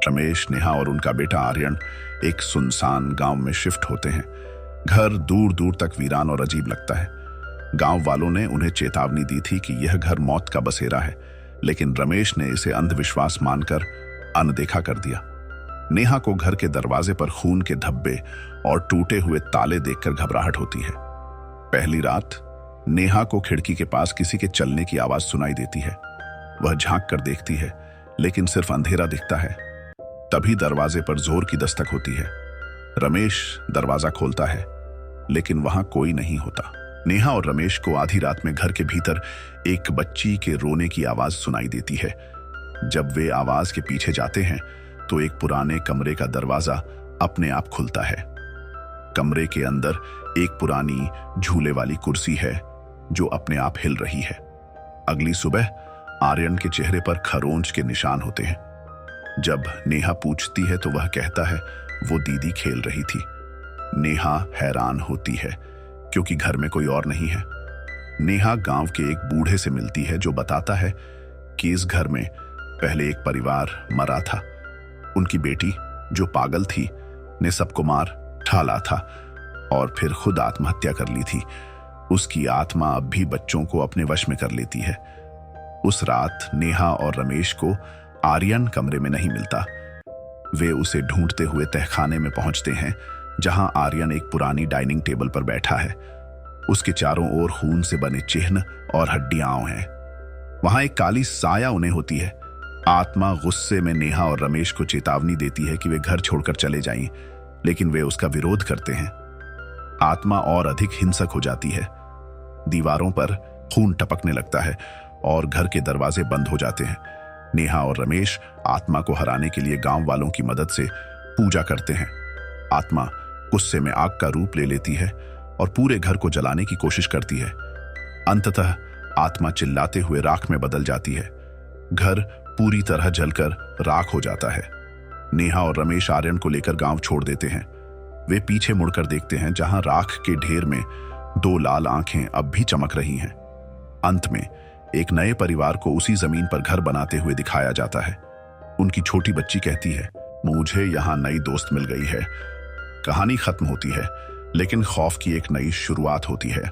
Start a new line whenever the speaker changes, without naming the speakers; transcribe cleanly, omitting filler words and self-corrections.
रमेश, नेहा और उनका बेटा आर्यन एक सुनसान गांव में शिफ्ट होते हैं। घर दूर दूर तक वीरान और अजीब लगता है। गांव वालों ने उन्हें चेतावनी दी थी कि यह घर मौत का बसेरा है, लेकिन रमेश ने इसे अंधविश्वास मानकर अनदेखा कर दिया। नेहा को घर के दरवाजे पर खून के धब्बे और टूटे हुए ताले देखकर घबराहट होती है। पहली रात नेहा को खिड़की के पास किसी के चलने की आवाज सुनाई देती है। वह झांक कर देखती है, लेकिन सिर्फ अंधेरा दिखता है। तभी दरवाजे पर जोर की दस्तक होती है। रमेश दरवाजा खोलता है, लेकिन वहां कोई नहीं होता। नेहा और रमेश को आधी रात में घर के भीतर एक बच्ची के रोने की आवाज सुनाई देती है। जब वे आवाज के पीछे जाते हैं तो एक पुराने कमरे का दरवाजा अपने आप खुलता है। कमरे के अंदर एक पुरानी झूले वाली कुर्सी है जो अपने आप हिल रही है। अगली सुबह आर्यन के चेहरे पर खरोंच के निशान होते हैं। जब नेहा पूछती है तो वह कहता है वो दीदी खेल रही थी। नेहा हैरान होती है क्योंकि घर में कोई और नहीं है। नेहा गांव के एक बूढ़े से मिलती है जो बताता है कि इस घर में पहले एक परिवार मरा था। उनकी बेटी जो पागल थी ने सबको मार डाला था और फिर खुद आत्महत्या कर ली थी। उसकी आत्मा अब भी बच्चों को अपने वश में कर लेती है। उस रात नेहा और रमेश को आर्यन कमरे में नहीं मिलता। वे उसे ढूंढते हुए तहखाने में पहुंचते हैं, जहां आर्यन एक पुरानी डाइनिंग टेबल पर बैठा है। उसके चारों ओर खून से बने चिन्ह और हड्डियां हैं। वहां एक काली साया उन्हें होती है। आत्मा गुस्से में नेहा और रमेश को चेतावनी देती है कि वे घर छोड़कर चले जाएं, लेकिन वे उसका विरोध करते हैं। आत्मा और अधिक हिंसक हो जाती है। दीवारों पर खून टपकने लगता है और घर के दरवाजे बंद हो जाते हैं। नेहा और रमेश आत्मा को हराने के लिए गांव वालों की मदद से पूजा करते हैं। आत्मा गुस्से में आग का रूप ले लेती है और पूरे घर को जलाने की कोशिश करती है। अंततः आत्मा चिल्लाते हुए राख में बदल जाती है। घर पूरी तरह जलकर राख हो जाता है। नेहा और रमेश आर्यन को लेकर गांव छोड़ देते हैं। वे पीछे मुड़कर देखते हैं, जहां राख के ढेर में दो लाल आंखें अब भी चमक रही हैं। अंत में एक नए परिवार को उसी जमीन पर घर बनाते हुए दिखाया जाता है। उनकी छोटी बच्ची कहती है, मुझे यहाँ नई दोस्त मिल गई है। कहानी खत्म होती है, लेकिन खौफ की एक नई शुरुआत होती है।